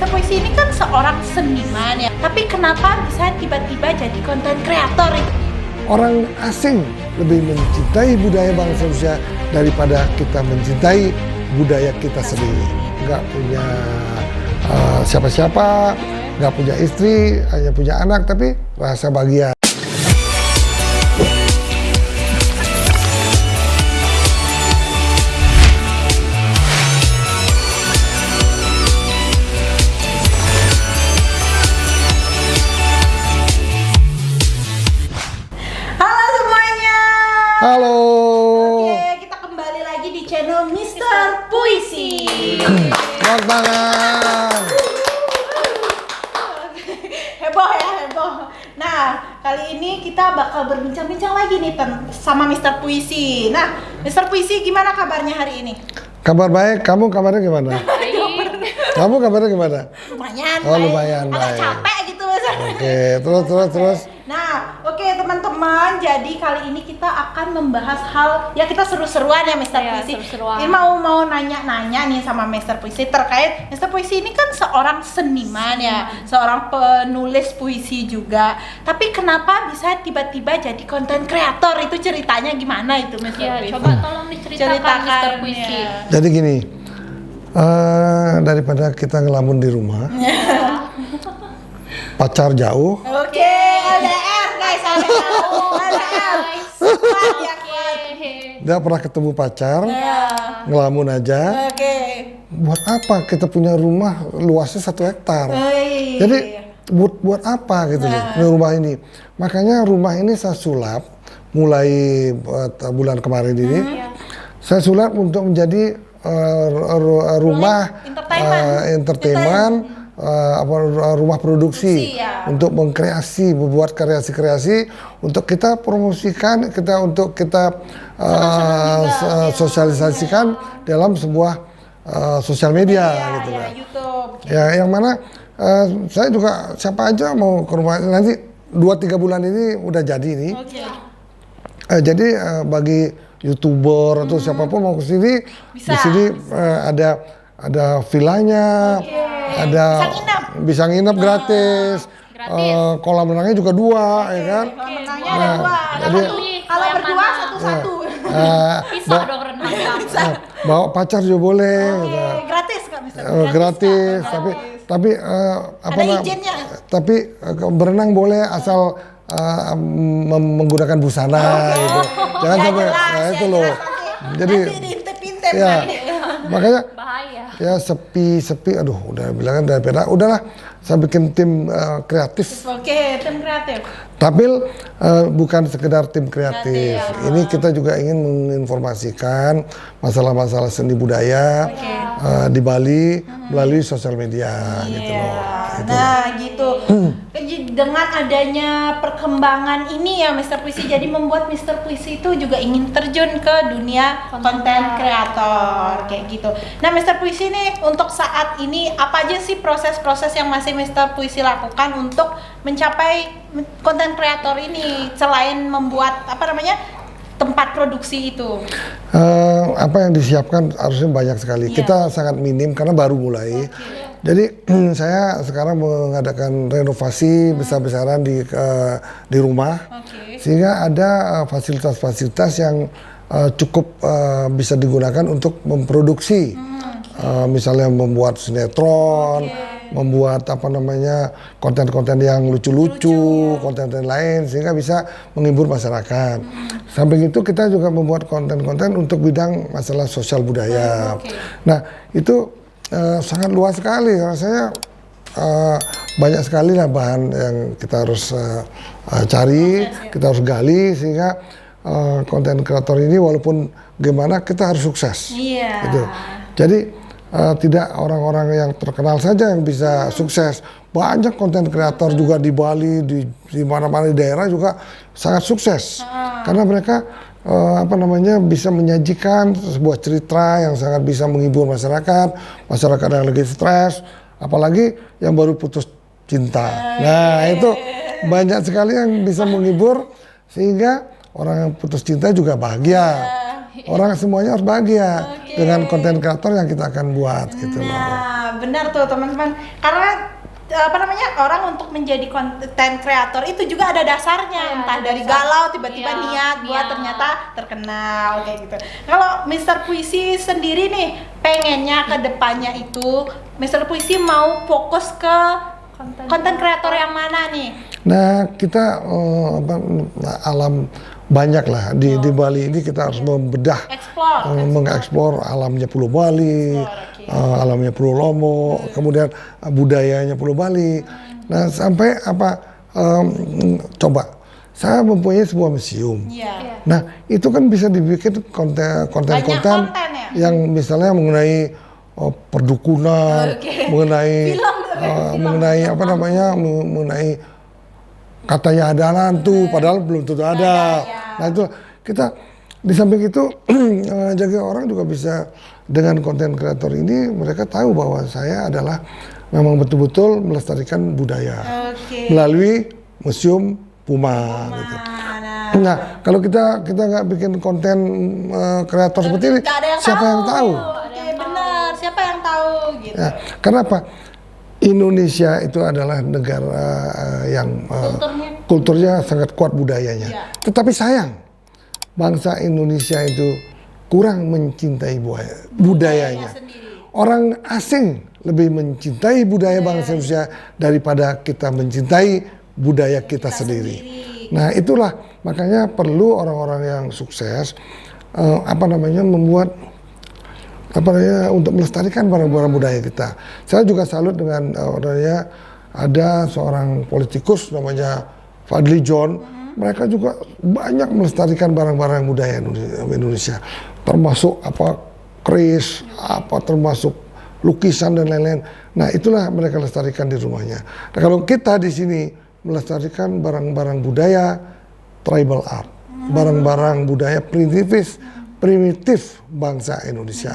Mr. Puisi ini kan seorang seniman ya, tapi kenapa bisa tiba-tiba jadi konten kreator itu? Orang asing lebih mencintai budaya bangsa Indonesia daripada kita mencintai budaya kita sendiri. Nggak punya siapa-siapa, nggak punya istri, hanya punya anak, tapi rasa bahagia. Halo. Oke, kita kembali lagi di channel Mr. Puisi. Selamat malam. Heboh ya, heboh. Nah, kali ini kita bakal berbincang-bincang lagi nih sama Mr. Puisi. Nah, Mr. Puisi gimana kabarnya hari ini? Kabar baik, kamu kabarnya gimana? Kamu kabarnya gimana? Lumayan. Oh, baik. lumayan Agak baik. capek gitu Mas. Oke, terus. Nah, oke teman-teman, jadi kali ini kita akan membahas hal ya kita seru-seruan ya Mr. Iya, Puisi. seru-seruan. Ini mau nanya-nanya nih sama Mr. Puisi terkait Mr. Puisi ini kan seorang seniman ya, seorang penulis puisi juga. Tapi kenapa bisa tiba-tiba jadi konten kreator? Itu ceritanya gimana itu Mr. Ya, Puisi? coba tolong diceritakan Mr. Puisi. ya. Jadi gini, daripada kita ngelamun di rumah, pacar jauh, Oke, LDR guys, LDR. Kuat ya, kuat. dia pernah ketemu pacar, Ya. ngelamun aja. Oke. Buat apa kita punya rumah luasnya 1 hektar? Oi. Jadi buat apa gitu loh rumah ini? Makanya rumah ini saya sulap mulai bulan kemarin ini. Saya sulap untuk menjadi rumah entertainment, rumah produksi ya. untuk membuat kreasi-kreasi untuk kita promosikan, untuk kita sosialisasikan dalam sebuah sosial media gitu ya, kan. YouTube. Ya, yang mana saya juga siapa aja mau ke rumah nanti 2-3 bulan ini udah jadi ini. Oke. Jadi bagi YouTuber atau siapapun mau ke sini, Bisa. di sini ada villanya, ada bisa nginep gratis. Kolam renangnya juga 2 ya kan. Kolam renangnya ada 2. jadi Kalau berdua satu-satu. Bisa dong renang. Bawa pacar juga boleh. gitu. Gratis Kak bisa. Gratis, tapi Ada izinnya. tapi berenang boleh asal menggunakan busana gitu. Jangan Ya, sampai jelas, itu ya, loh. jelas, Jadi nanti diintip-intip ya nanti. makanya Bahaya. ya sepi, aduh udah bilang daripada udahlah saya bikin tim kreatif. Oke, tim kreatif. Tapi bukan sekedar tim kreatif. Kreatif. Ini kita juga ingin menginformasikan masalah-masalah seni budaya di Bali melalui sosial media gitu loh. Gitu. Nah, gitu. Dengan adanya perkembangan ini ya Mr. Puisi, jadi membuat Mr. Puisi itu juga ingin terjun ke dunia konten kreator kayak gitu. Nah, Mr. Puisi nih untuk saat ini apa aja sih proses-proses yang masih Mr. Puisi lakukan untuk mencapai konten kreator ini selain membuat tempat produksi itu? Apa yang disiapkan harusnya banyak sekali. Kita sangat minim karena baru mulai. Jadi saya sekarang mengadakan renovasi besar-besaran di rumah, sehingga ada fasilitas-fasilitas yang cukup bisa digunakan untuk memproduksi, misalnya membuat sinetron, membuat konten-konten yang lucu-lucu, konten-konten lain sehingga bisa menghibur masyarakat. Samping itu kita juga membuat konten-konten untuk bidang masalah sosial budaya. Nah itu sangat luas sekali, rasanya banyak sekali lah bahan yang kita harus cari, kita harus gali sehingga konten kreator ini walaupun gimana kita harus sukses. Gitu. Jadi tidak orang-orang yang terkenal saja yang bisa sukses. Banyak konten kreator juga di Bali, di mana-mana di daerah juga sangat sukses. Karena mereka bisa menyajikan sebuah cerita yang sangat bisa menghibur masyarakat yang lagi stres, apalagi yang baru putus cinta. Nah, itu banyak sekali yang bisa menghibur sehingga orang yang putus cinta juga bahagia. Orang semuanya harus bahagia dengan konten kreator yang kita akan buat gitu loh. Nah, benar tuh teman-teman. Karena orang untuk menjadi konten kreator itu juga ada dasarnya, entah dari galau tiba-tiba niat buat ternyata terkenal kayak gitu. Kalau Mister Puisi sendiri nih pengennya ke depannya itu Mister Puisi mau fokus ke konten kreator yang mana nih? Nah, kita alam banyak lah di Bali ini, kita harus membedah, mengeksplor alamnya Pulau Bali, alamnya Pulau Lombok, kemudian budayanya Pulau Bali. Nah, sampai coba saya mempunyai sebuah museum. Nah, itu kan bisa dibikin konten-konten yang misalnya mengenai perdukunan, mengenai mengenai katanya ada hantu, padahal belum tentu ada. Nah, itu kita di samping itu jaga orang juga bisa dengan konten kreator ini, mereka tahu bahwa saya adalah memang betul-betul melestarikan budaya melalui museum Puma. Gitu. Nah, kalau kita nggak bikin konten kreator seperti ini, siapa yang tahu? Benar, siapa yang tahu? Gitu. Nah, kenapa? Indonesia itu adalah negara yang kulturnya sangat kuat budayanya. Tetapi sayang, bangsa Indonesia itu kurang mencintai budayanya. Orang asing lebih mencintai budaya bangsa Indonesia daripada kita mencintai budaya kita sendiri. Nah, itulah makanya perlu orang-orang yang sukses membuat untuk melestarikan barang-barang budaya kita. Saya juga salut dengan ada seorang politikus namanya Fadli John. Mereka juga banyak melestarikan barang-barang budaya Indonesia, termasuk keris, termasuk lukisan dan lain-lain. Nah, itulah mereka lestarikan di rumahnya. Nah, kalau kita di sini melestarikan barang-barang budaya tribal art, barang-barang budaya primitif bangsa Indonesia.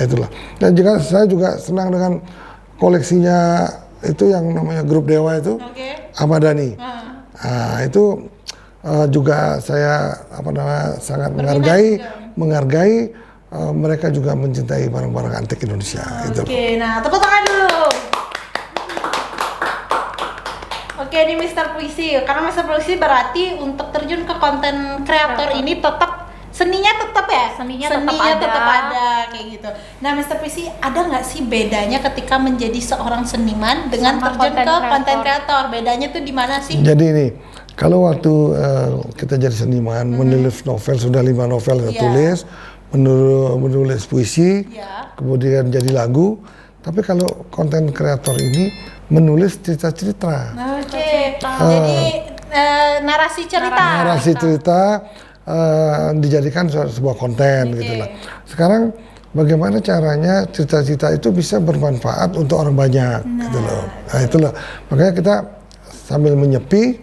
Itulah. Dan juga saya juga senang dengan koleksinya itu yang namanya Grup Dewa itu, Ahmad Dhani. Nah, itu juga saya sangat menghargai mereka juga mencintai barang-barang antik Indonesia. Nah, tepuk tangan dulu. Oke, ini Mister Puisi. Karena Mister Puisi berarti untuk terjun ke konten kreator ini seninya tetap ada kayak gitu. Nah, Mister Puisi, ada nggak sih bedanya ketika menjadi seorang seniman dengan terjun ke konten kreator? Bedanya tuh di mana sih? Jadi ini, kalau waktu kita jadi seniman, menulis novel, sudah 5 novel kita tulis, menulis puisi, kemudian jadi lagu. Tapi kalau konten kreator ini menulis cerita-cerita. Jadi narasi cerita. Dijadikan sebuah konten gitulah. Sekarang bagaimana caranya cerita-cerita itu bisa bermanfaat untuk orang banyak gitu loh. Nah, itulah makanya kita sambil menyepi,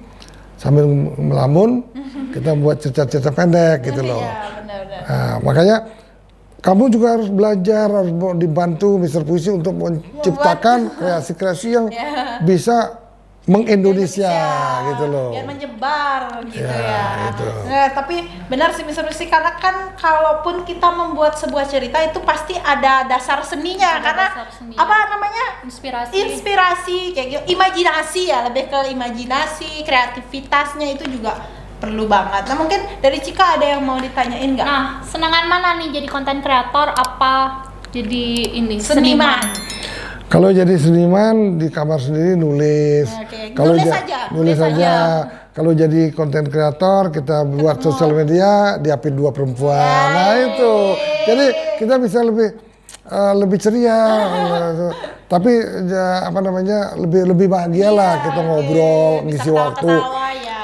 sambil melamun, kita buat cerita-cerita pendek gitu loh. Nah, makanya kamu juga harus belajar, harus dibantu Mister Puisi untuk menciptakan kreasi-kreasi yang bisa mengindonesia gitu loh. Biar menyebar gitu Gitu. Nah, tapi benar sih Mister Puisi, karena kan kalaupun kita membuat sebuah cerita itu pasti ada dasar seninya, inspirasi kayak gitu, imajinasi lebih ke imajinasi, kreativitasnya itu juga perlu banget. Nah, mungkin dari Cika ada yang mau ditanyain nggak? Nah, senangan mana nih jadi konten kreator apa jadi seniman? Kalau jadi seniman di kamar sendiri nulis. Kalau nulis saja. Kalau jadi konten kreator kita buat sosial media, diapit 2 perempuan. Nah, itu. Jadi kita bisa lebih ceria. Tapi lebih bahagia lah kita ngobrol, ngisi waktu.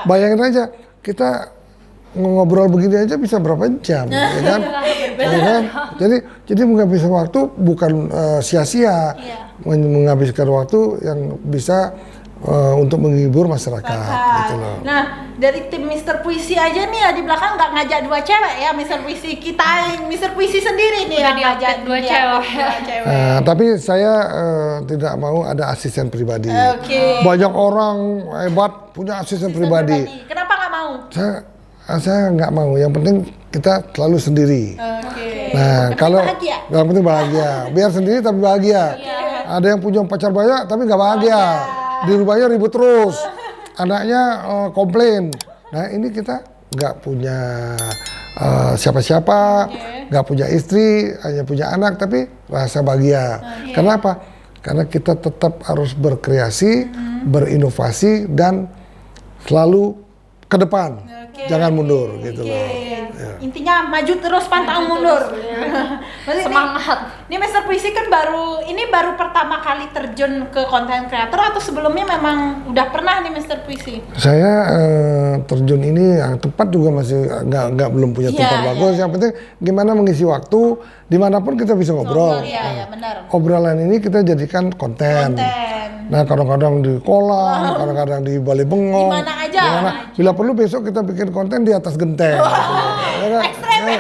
Bayangin aja kita ngobrol begini aja bisa berapa jam, ya kan? Jadi menghabiskan waktu bukan sia-sia, menghabiskan waktu yang bisa untuk menghibur masyarakat, gitu loh. Nah, dari tim Mister Puisi aja nih di belakang nggak ngajak 2 cewek ya, Mister Puisi Mister Puisi sendiri nih yang ngajak 2 cewek. Tapi saya tidak mau ada asisten pribadi. Banyak orang hebat punya asisten pribadi. Kenapa nggak mau? Saya nggak mau. Yang penting kita selalu sendiri. Nah, kalau yang penting bahagia, biar sendiri tapi bahagia. Ada yang punya pacar banyak tapi nggak bahagia. Di rumahnya ribut terus. Anaknya komplain. Nah ini kita nggak punya siapa-siapa, nggak punya istri, hanya punya anak tapi rasa bahagia. Kenapa? Karena kita tetap harus berkreasi, berinovasi dan selalu ke depan, jangan mundur gitu loh. Intinya maju terus pantang mundur. Semangat. Ini Mr. Puisi kan baru pertama kali terjun ke konten kreator atau sebelumnya memang udah pernah nih Mr. Puisi? Saya terjun ini tempat juga masih nggak belum punya tempat bagus. Yang penting gimana mengisi waktu dimanapun kita bisa ngobrol. Iya, benar. Obrolan ini kita jadikan konten. Nah kadang-kadang di kolam, kadang-kadang di Balai Bengong. Dimana aja. Bila perlu besok kita bikin konten di atas genteng. Ekstrem.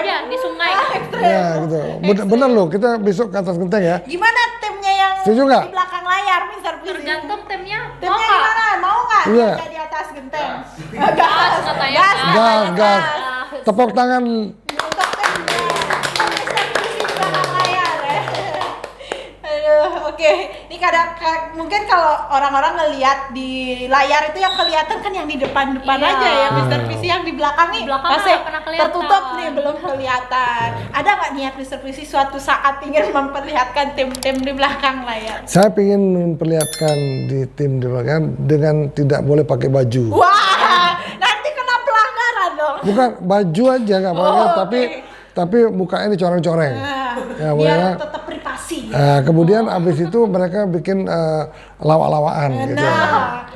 Ya, di sungai. Ya gitu. Bener loh, kita besok ke atas genteng ya. Gimana timnya yang Setuju nggak? di belakang layar Mr. Puisi? Tergantung timnya. Timnya gimana? Mau nggak? Iya. Kerja di atas genteng. Gas katanya. Gas. Tepuk tangan. Untuk timnya Mr. Puisi di belakang layar ya. Aduh, oke. Ini mungkin kalau orang-orang ngelihat di layar itu yang kelihatan kan yang di depan-depan Iya. aja ya Mr. Puisi, yang di belakang nih Belakang masih nggak pernah kelihatan. tertutup nih, belum kelihatan. Ada nggak niat Mr. Puisi suatu saat ingin memperlihatkan tim-tim di belakang layar? Saya ingin memperlihatkan di tim di belakang dengan tidak boleh pakai baju. Wah, nanti kena pelanggaran dong. Bukan baju aja nggak apa-apa, tapi mukanya dicoreng-coreng. Ya, Biar boleh. tetap privasi. Kemudian abis itu mereka bikin lawak-lawakan gitu.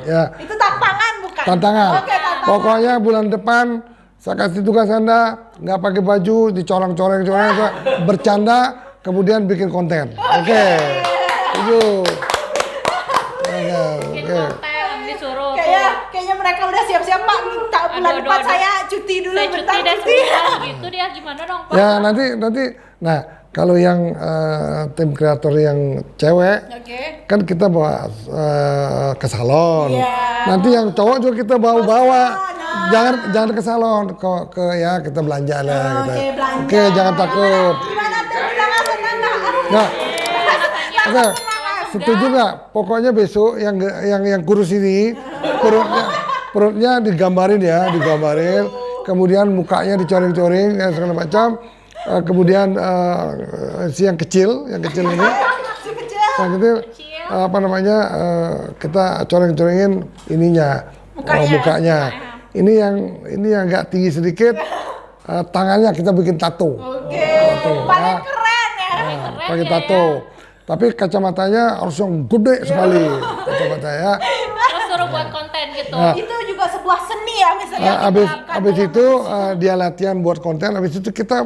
Ya, Itu tantangan bukan? tantangan. Oke, tantangan. Pokoknya bulan depan saya kasih tugas Anda nggak pakai baju, dicoreng-coreng, bercanda, kemudian bikin konten. Oke. Setuju. Bikin konten disuruh. Kayaknya mereka udah siap-siap Pak. Minta bulan Aduh, depan aduh. saya cuti dulu Saya bentar. cuti deh sebulan gitu dia gimana dong Pak? Ya nanti. Nah kalau yang tim kreator yang cewek, Oke. kan kita bawa ke salon. Iya. Nanti yang cowok juga kita bawa. Nah. Jangan ke salon, ke ya kita belanja lah. Gitu. Oke, belanja. Oke, jangan takut. Gimana tim belakang senang nggak? Nah, oke, setuju nggak? Pokoknya besok yang kurus ini perutnya digambarin. Kemudian mukanya dicoreng-coreng ya, segala macam. Kemudian si yang kecil ini. Si kecil. Yang kecil apa namanya kita coreng-corengin ininya mukanya. Ini yang agak tinggi sedikit, tangannya kita bikin tato. Oke. Paling keren ya. Pakai tato. Tapi kacamatanya harus yang gede sekali kacamatanya. Terus suruh buat konten gitu. Itu juga sebuah seni ya misalnya. Abis itu dia latihan buat konten. Abis itu kita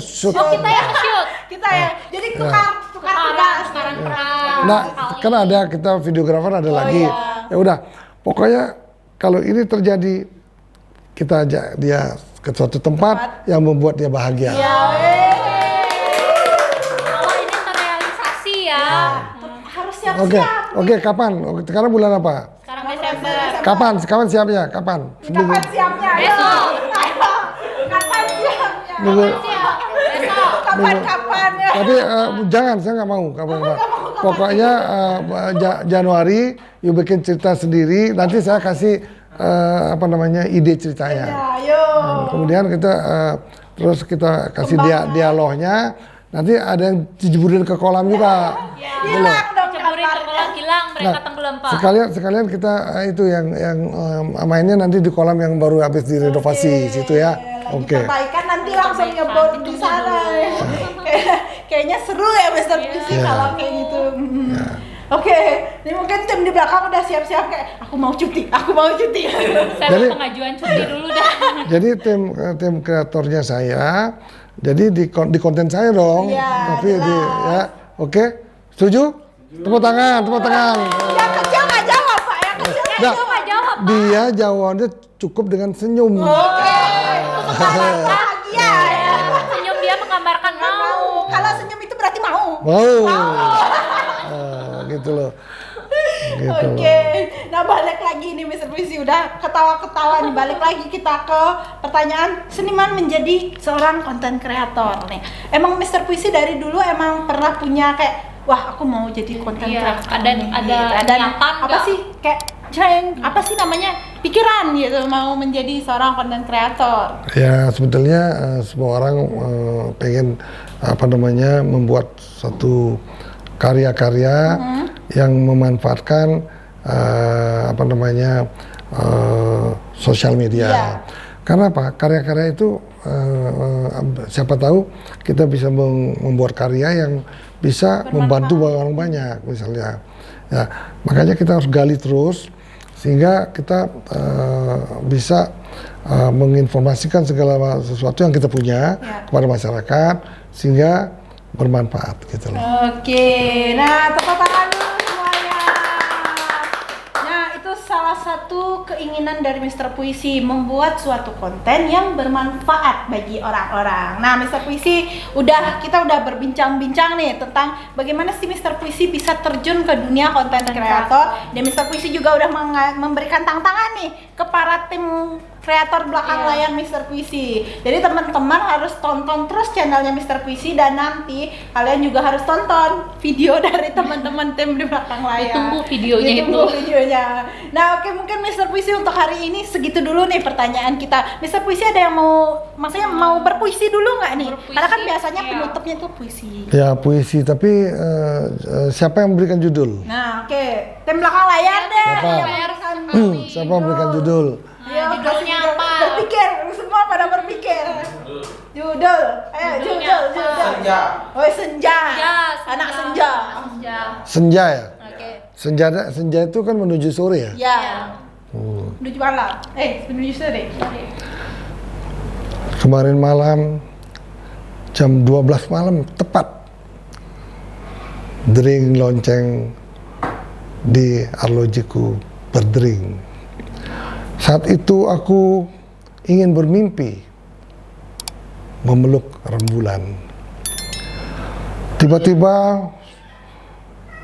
shoot. Oh kita yang shoot. Kita ya. Jadi tukar tugas. Tukaran peran. Nah, kan ada kita videografer ada lagi. Ya udah, pokoknya kalau ini terjadi kita ajak dia ke suatu tempat yang membuat dia bahagia. Kalau ini terrealisasi ya. Harus siap-siap. Oke, kapan? Sekarang bulan apa? Sekarang Desember. Kapan siapnya? Kapan? Kapan siapnya? Besok. Ayo. Kapan siapnya? Minggu. Besok. Kapan ya? Tapi jangan, saya nggak mau. Pokoknya Januari, you bikin cerita sendiri. Nanti saya kasih ide ceritanya. Ayo. Kemudian kita terus kita kasih dialognya. Nanti ada yang dijeburin ke kolam juga. Hilang dong Ceburin ke kolam hilang mereka tenggelam Pak. Sekalian kita itu yang mainnya nanti di kolam yang baru habis direnovasi situ ya. Oke. Perbaikan nanti langsung nyebur di sana. Kayaknya seru ya Mr. Puisi kalau kayak gitu. Oke, ini mungkin tim di belakang udah siap-siap kayak aku mau cuti. Saya Jadi- mau pengajuan cuti dulu dah. Jadi tim kreatornya saya. Jadi di konten saya dong. Iya, Tapi ya, oke. Setuju? Tepuk tangan. Yang kecil nggak jawab Pak, yang kecil Nggak, Nggak jawab. dia jawabannya cukup dengan senyum. Oke, bahagia ya. Senyum dia menggambarkan mau. Kalau senyum itu berarti mau. Wow. Gitu loh. Gitu Oke, loh. nah balik lagi nih Mr. Puisi udah ketawa-ketawa nih, balik lagi kita ke pertanyaan seniman menjadi seorang konten kreator nih. Emang Mr. Puisi dari dulu emang pernah punya kayak wah aku mau jadi konten Iya, creator ada nih, ada gitu. Dan niatan apa nggak? sih kayak apa sih namanya pikiran gitu mau menjadi seorang konten kreator. Ya sebetulnya semua orang pengen membuat satu karya-karya yang memanfaatkan sosial media. Iya. Karena apa? Karya-karya itu siapa tahu kita bisa membuat karya yang bisa membantu orang banyak misalnya. Ya, makanya kita harus gali terus sehingga kita bisa menginformasikan segala sesuatu yang kita punya kepada masyarakat sehingga bermanfaat gitu loh. Oke, nah tepuk tangan dulu semuanya. Nah itu salah satu keinginan dari Mr. Puisi, membuat suatu konten yang bermanfaat bagi orang-orang. Nah Mr. Puisi, kita udah berbincang-bincang nih tentang bagaimana sih Mr. Puisi bisa terjun ke dunia konten kreator. Dan Mr. Puisi juga udah memberikan tantangan nih ke para tim kreator belakang layar Mr. Puisi. Jadi teman-teman harus tonton terus channelnya Mr. Puisi dan nanti kalian juga harus tonton video dari teman-teman tim di belakang layar. Ditunggu videonya videonya. Nah, oke, mungkin Mr. Puisi untuk hari ini segitu dulu nih pertanyaan kita. Mr. Puisi ada yang mau berpuisi dulu nggak nih? Berpuisi, Karena kan biasanya penutupnya tuh puisi. Ya puisi, tapi siapa yang memberikan judul? Nah, oke, tim belakang layar deh. Siapa? Yang memberikan Siapa yang memberikan judul? Ya, judulnya kasih apa? Berpikir, semua pada berpikir. Judul, ayo Judulnya judul. apa? Senja. Oh, senja. Anak Senja. Senja ya? Oke. Senja itu kan menuju sore ya? Ya. Menuju malam. Menuju sore. Kemarin malam jam 12 malam tepat dering lonceng di arlojiku berdering. Saat itu aku ingin bermimpi memeluk rembulan. Tiba-tiba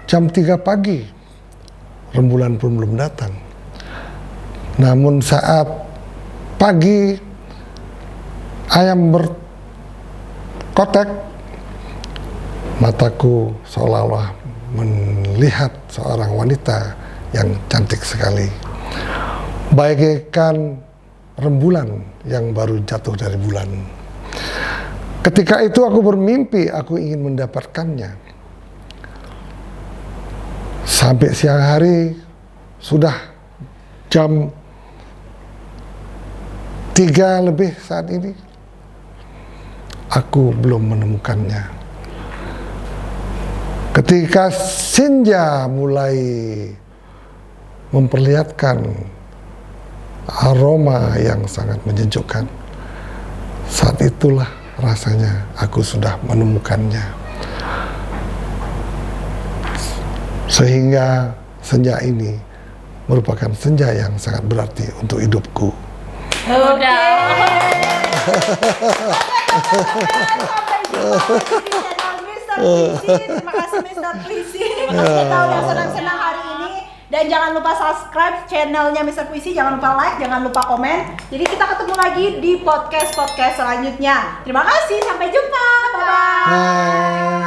jam 3 pagi rembulan pun belum datang. Namun saat pagi ayam berkotek, mataku seolah-olah melihat seorang wanita yang cantik sekali, bagaikan rembulan yang baru jatuh dari bulan. Ketika itu aku bermimpi aku ingin mendapatkannya. Sampai siang hari sudah jam 3 lebih saat ini, aku belum menemukannya. Ketika senja mulai memperlihatkan aroma yang sangat menyejukkan, saat itulah rasanya aku sudah menemukannya. Sehingga senja ini merupakan senja yang sangat berarti untuk hidupku. Udah. Terima kasih Mr. Puisi. Kita udah senang-senang hari ini. Dan jangan lupa subscribe channelnya Mr. Puisi, jangan lupa like, jangan lupa komen. Jadi kita ketemu lagi di podcast selanjutnya. Terima kasih, sampai jumpa. Bye-bye. Bye.